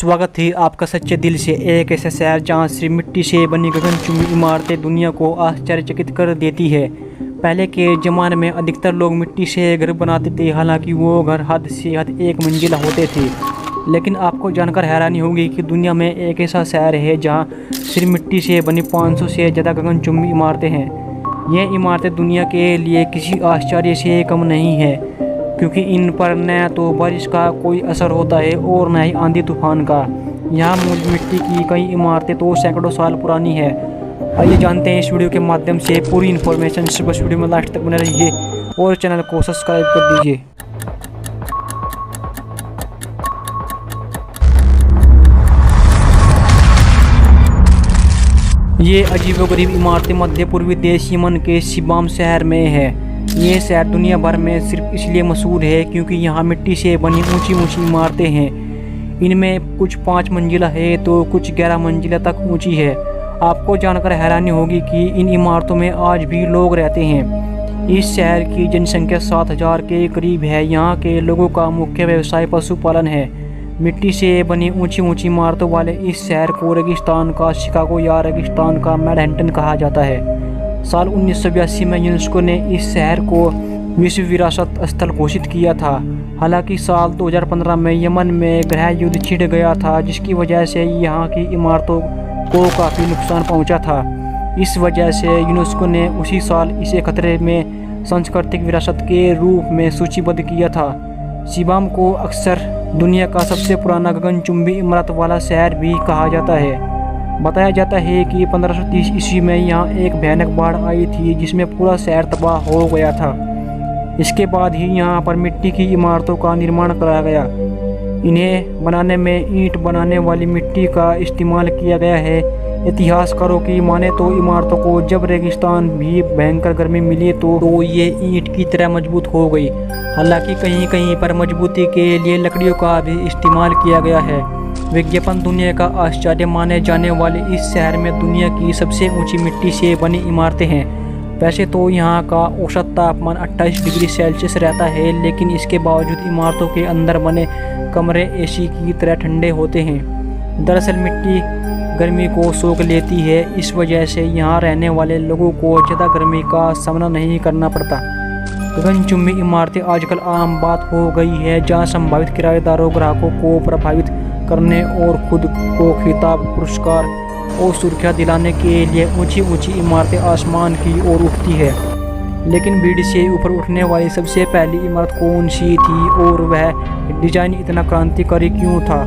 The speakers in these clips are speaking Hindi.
स्वागत है आपका सच्चे दिल से एक ऐसे शहर जहां सिर्फ मिट्टी से बनी गगनचुंबी इमारतें दुनिया को आश्चर्यचकित कर देती है। पहले के ज़माने में अधिकतर लोग मिट्टी से घर बनाते थे, हालांकि वो घर हद से हद एक मंजिला होते थे। लेकिन आपको जानकर हैरानी होगी कि दुनिया में एक ऐसा शहर है जहां सिर्फ मिट्टी से बनी 500 से ज़्यादा गगनचुंबी इमारतें हैं। ये इमारतें दुनिया के लिए किसी आश्चर्य से कम नहीं है, क्योंकि इन पर न तो बारिश का कोई असर होता है और न ही आंधी तूफान का। यहाँ मूल मिट्टी की कई इमारतें तो सैकड़ों साल पुरानी है। आइए जानते हैं इस वीडियो के माध्यम से पूरी इन्फॉर्मेशन। बस वीडियो में लास्ट तक बने रहिए और चैनल को सब्सक्राइब कर दीजिए। ये अजीबोगरीब इमारतें मध्य पूर्वी देश यमन के शिबाम शहर में है। ये शहर दुनिया भर में सिर्फ इसलिए मशहूर है क्योंकि यहाँ मिट्टी से बनी ऊंची ऊंची इमारतें हैं। इनमें कुछ 5 मंजिला है तो कुछ 11 मंजिला तक ऊंची है। आपको जानकर हैरानी होगी कि इन इमारतों में आज भी लोग रहते हैं। इस शहर की जनसंख्या 7000 के करीब है। यहाँ के लोगों का मुख्य व्यवसाय पशुपालन है। मिट्टी से बनी ऊंची ऊंची इमारतों वाले इस शहर को रेगिस्तान का शिकागो या रेगिस्तान का मैनहट्टन कहा जाता है। साल 1982 में यूनेस्को ने इस शहर को विश्व विरासत स्थल घोषित किया था। हालांकि साल 2015 में यमन में गृह युद्ध छिड़ गया था, जिसकी वजह से यहाँ की इमारतों को काफ़ी नुकसान पहुँचा था। इस वजह से यूनेस्को ने उसी साल इसे खतरे में सांस्कृतिक विरासत के रूप में सूचीबद्ध किया था। शिबाम को अक्सर दुनिया का सबसे पुराना गगनचुंबी इमारत वाला शहर भी कहा जाता है। बताया जाता है कि 1530 ईस्वी में यहाँ एक भयानक बाढ़ आई थी, जिसमें पूरा शहर तबाह हो गया था। इसके बाद ही यहाँ पर मिट्टी की इमारतों का निर्माण कराया गया। इन्हें बनाने में ईंट बनाने वाली मिट्टी का इस्तेमाल किया गया है। इतिहासकारों की माने तो इमारतों को जब रेगिस्तान भी भयंकर गर्मी मिली तो ये ईंट की तरह मजबूत हो गई। हालांकि कहीं कहीं पर मजबूती के लिए लकड़ियों का भी इस्तेमाल किया गया है। विज्ञापन दुनिया का आश्चर्य माने जाने वाले इस शहर में दुनिया की सबसे ऊंची मिट्टी से बनी इमारतें हैं। वैसे तो यहाँ का औसत तापमान 28 डिग्री सेल्सियस रहता है, लेकिन इसके बावजूद इमारतों के अंदर बने कमरे एसी की तरह ठंडे होते हैं। दरअसल मिट्टी गर्मी को सोख लेती है, इस वजह से यहाँ रहने वाले लोगों को ज़्यादा गर्मी का सामना नहीं करना पड़ता। गगनचुंबी इमारतें आजकल आम बात हो गई है, जहाँ संभावित किराएदारों ग्राहकों को प्रभावित करने और खुद को खिताब, पुरस्कार और सुरक्षा दिलाने के लिए ऊंची ऊंची इमारतें आसमान की ओर उठती है। लेकिन भीड़ से ऊपर उठने वाली सबसे पहली इमारत कौन सी थी और वह डिजाइन इतना क्रांतिकारी क्यों था?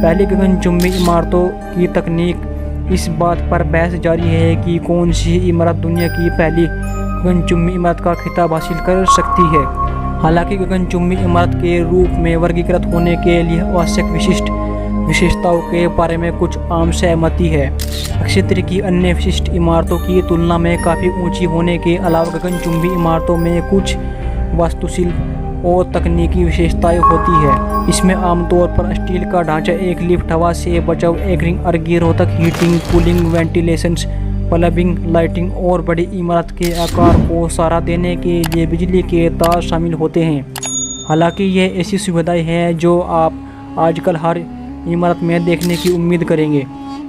पहली गगनचुंबी इमारतों की तकनीक, इस बात पर बहस जारी है कि कौन सी इमारत दुनिया की पहली गगनचुंबी इमारत का खिताब हासिल कर सकती है। हालांकि गगनचुंबी इमारत के रूप में वर्गीकृत होने के लिए आवश्यक विशिष्ट विशेषताओं के बारे में कुछ आम सहमति है। क्षेत्र की अन्य विशिष्ट इमारतों की तुलना में काफ़ी ऊंची होने के अलावा गगनचुंबी इमारतों में कुछ वास्तुशिल्प और तकनीकी विशेषताएं होती है। इसमें आमतौर पर स्टील का ढांचा, एक लिफ्ट, हवा से बचाव, एक अग्निरोधक, heating, cooling, ventilation, plumbing, lighting और बड़ी इमारत के आकार को सहारा देने के लिए बिजली के तार शामिल होते हैं। हालांकि ये ऐसी सुविधाएं हैं जो आप आजकल हर इमारत में देखने की उम्मीद करेंगे,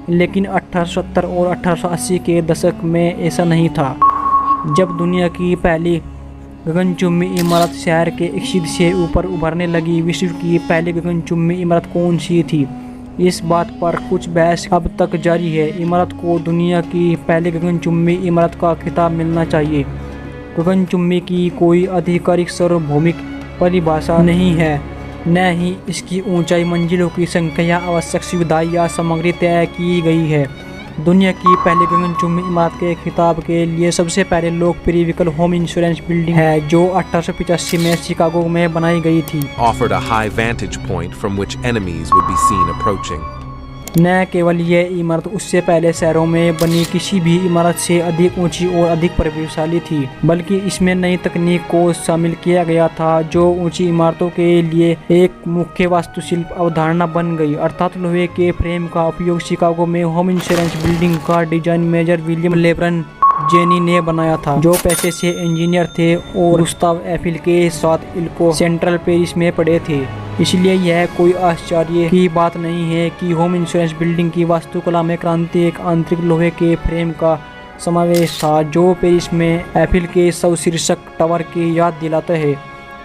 लेकिन 1870 और 1880 के दशक में ऐसा नहीं था, जब दुनिया की पहली गगनचुंबी इमारत शहर के एक सीध से ऊपर उभरने लगी। विश्व की पहली गगनचुंबी इमारत कौन सी थी, इस बात पर कुछ बहस अब तक जारी है। इमारत को दुनिया की पहली गगनचुंबी इमारत का खिताब मिलना चाहिए। गगनचुंबी की कोई आधिकारिक सार्वभौमिक परिभाषा नहीं है, न ही इसकी ऊंचाई, मंजिलों की संख्या या आवश्यक सुविधाएं या सामग्री तय की गई है। दुनिया की पहली गगनचुंबी इमारत के खिताब के लिए सबसे पहले लोकप्रिय विकल्प होम इंश्योरेंस बिल्डिंग है, जो 1885 में शिकागो में बनाई गई थी। Offered a high vantage point from which enemies would be seen approaching. न केवल यह इमारत उससे पहले शहरों में बनी किसी भी इमारत से अधिक ऊंची और अधिक प्रभावशाली थी, बल्कि इसमें नई तकनीक को शामिल किया गया था, जो ऊंची इमारतों के लिए एक मुख्य वास्तुशिल्प अवधारणा बन गई। अर्थात लोहे के फ्रेम का उपयोग। शिकागो में होम इंश्योरेंस बिल्डिंग का design Major William Lebron Jenney ने बनाया था, जो पेशे से इंजीनियर थे और गुस्ताव एफिल के साथ इल्को सेंट्रल पेरिस में पढ़े थे। इसलिए यह कोई आश्चर्य की बात नहीं है कि होम इंश्योरेंस बिल्डिंग की वास्तुकला में क्रांति एक आंतरिक लोहे के फ्रेम का समावेश था, जो पेरिस में एफिल के सौशीर्षक टावर की याद दिलाता है।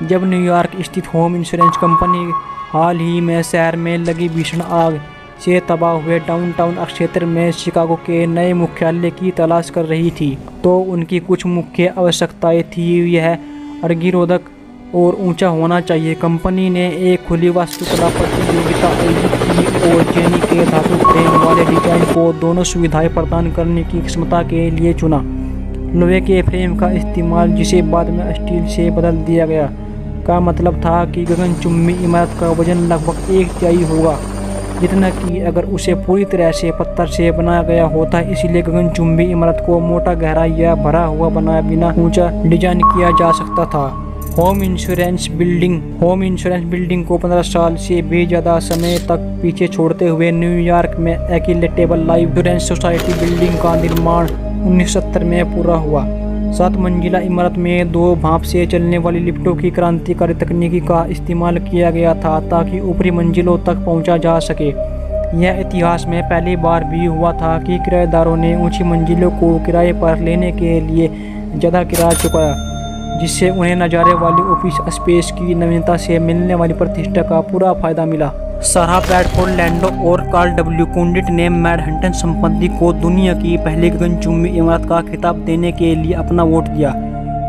जब न्यूयॉर्क स्थित होम इंश्योरेंस कंपनी हाल ही में शहर में लगी भीषण आग से तबाह हुए डाउनटाउन क्षेत्र में शिकागो के नए मुख्यालय की तलाश कर रही थी, तो उनकी कुछ मुख्य आवश्यकताएं थी। यह अग्निरोधक और ऊंचा होना चाहिए। कंपनी ने एक खुली वास्तुकला प्रतियोगिता आयोजित की और जेनी के धातु फ्रेम वाले डिजाइन को दोनों सुविधाएं प्रदान करने की क्षमता के लिए चुना। लोहे के फ्रेम का इस्तेमाल, जिसे बाद में स्टील से बदल दिया गया, का मतलब था कि गगनचुंबी इमारत का वजन लगभग 1/3 होगा, जितना कि अगर उसे पूरी तरह से पत्थर से बनाया गया होता। इसलिए गगनचुंबी इमारत को मोटा, गहरा या भरा हुआ बनाए बिना ऊंचा डिजाइन किया जा सकता था। होम इंश्योरेंस बिल्डिंग को 15 साल से भी ज़्यादा समय तक पीछे छोड़ते हुए न्यूयॉर्क में equitable life insurance society building का निर्माण 1970 में पूरा हुआ। 7 मंजिला इमारत में 2 भाप से चलने वाली लिफ्टों की क्रांतिकारी तकनीकी का इस्तेमाल किया गया था ताकि ऊपरी मंजिलों तक पहुंचा जा सके। यह इतिहास में पहली बार भी हुआ था कि किराएदारों ने ऊंची मंजिलों को किराए पर लेने के लिए ज़्यादा किराया चुकाया, जिससे उन्हें नज़ारे वाली ऑफिस स्पेस की नवीनता से मिलने वाली प्रतिष्ठा का पूरा फायदा मिला। सारा ब्रैडफोर्ड लैंडो और कार्ल डब्ल्यू कुंडिट ने मैनहट्टन संपत्ति को दुनिया की पहली गगनचुंबी इमारत का खिताब देने के लिए अपना वोट दिया।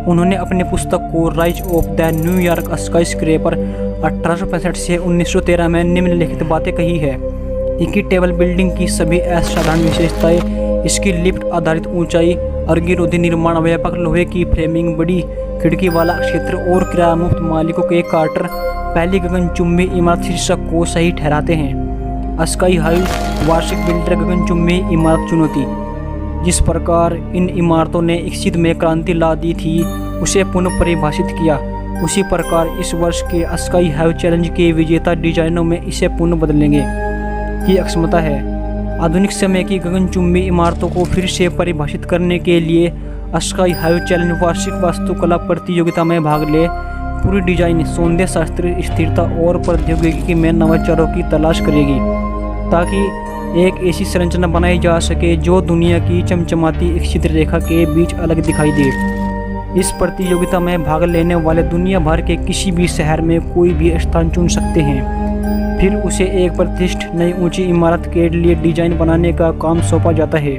उन्होंने अपनी पुस्तक को राइज ऑफ द न्यूयॉर्क स्काईस्क्रैपर 1865 से 1913 में निम्नलिखित बातें कही है। इक्विटेबल बिल्डिंग की सभी असाधारण विशेषताएं, इसकी लिफ्ट आधारित ऊंचाई, अग्निरोधी निर्माण, व्यापक लोहे की फ्रेमिंग, बड़ी खिड़की वाला क्षेत्र और किराया मुक्त मालिकों के क्वार्टर पहली गगनचुंबी इमारत शीर्षक को सही ठहराते हैं। स्काई हाई वार्षिक बिल्डर गगनचुंबी इमारत चुनौती। जिस प्रकार इन इमारतों ने इक्सित में क्रांति ला दी थी, उसे पुनः परिभाषित किया, उसी प्रकार इस वर्ष के स्काई हाई चैलेंज के विजेता डिजाइनों में इसे पुनः बदलेंगे की अक्षमता है। आधुनिक समय की गगनचुंबी इमारतों को फिर से परिभाषित करने के लिए स्काई हाई चैलेंज वार्षिक वास्तुकला प्रतियोगिता में भाग ले। पूरी डिजाइन सौंदर्य शास्त्र, स्थिरता और प्रौद्योगिकी में नवाचारों की तलाश करेगी ताकि एक ऐसी संरचना बनाई जा सके जो दुनिया की चमचमाती इच्छित रेखा के बीच अलग दिखाई दे। इस प्रतियोगिता में भाग लेने वाले दुनिया भर के किसी भी शहर में कोई भी स्थान चुन सकते हैं। फिर उसे एक प्रतिष्ठित नई ऊंची इमारत के लिए डिजाइन बनाने का काम सौंपा जाता है,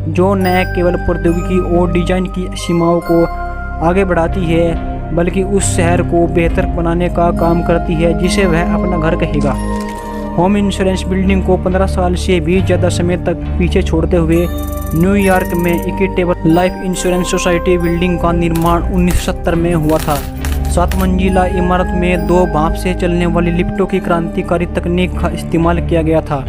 जो न केवल प्रौद्योगिकी और डिजाइन की सीमाओं को आगे बढ़ाती है, बल्कि उस शहर को बेहतर बनाने का काम करती है जिसे वह अपना घर कहेगा। होम इंश्योरेंस बिल्डिंग को 15 साल से भी ज़्यादा समय तक पीछे छोड़ते हुए न्यूयॉर्क में equitable life insurance society building का निर्माण 1970 में हुआ था। 7 मंजिला इमारत में 2 भाप से चलने वाली लिफ्टों की क्रांतिकारी तकनीक का इस्तेमाल किया गया था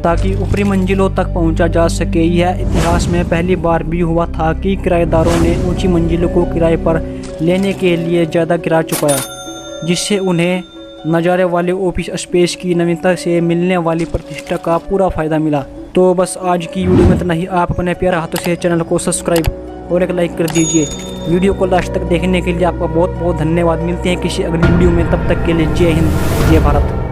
ताकि ऊपरी मंजिलों तक पहुंचा जा सके। यह इतिहास में पहली बार भी हुआ था कि किराएदारों ने ऊंची मंजिलों को किराए पर लेने के लिए ज़्यादा किराया चुकाया, जिससे उन्हें नज़ारे वाले ऑफिस स्पेस की नवीनता से मिलने वाली प्रतिष्ठा का पूरा फायदा मिला। तो बस आज की वीडियो में इतना ही। आप अपने प्यारे हाथों से चैनल को सब्सक्राइब और एक लाइक कर दीजिए। वीडियो को लास्ट तक देखने के लिए आपका बहुत बहुत धन्यवाद। मिलते हैं किसी अगली वीडियो में, तब तक के लिए जय हिंद, जय भारत।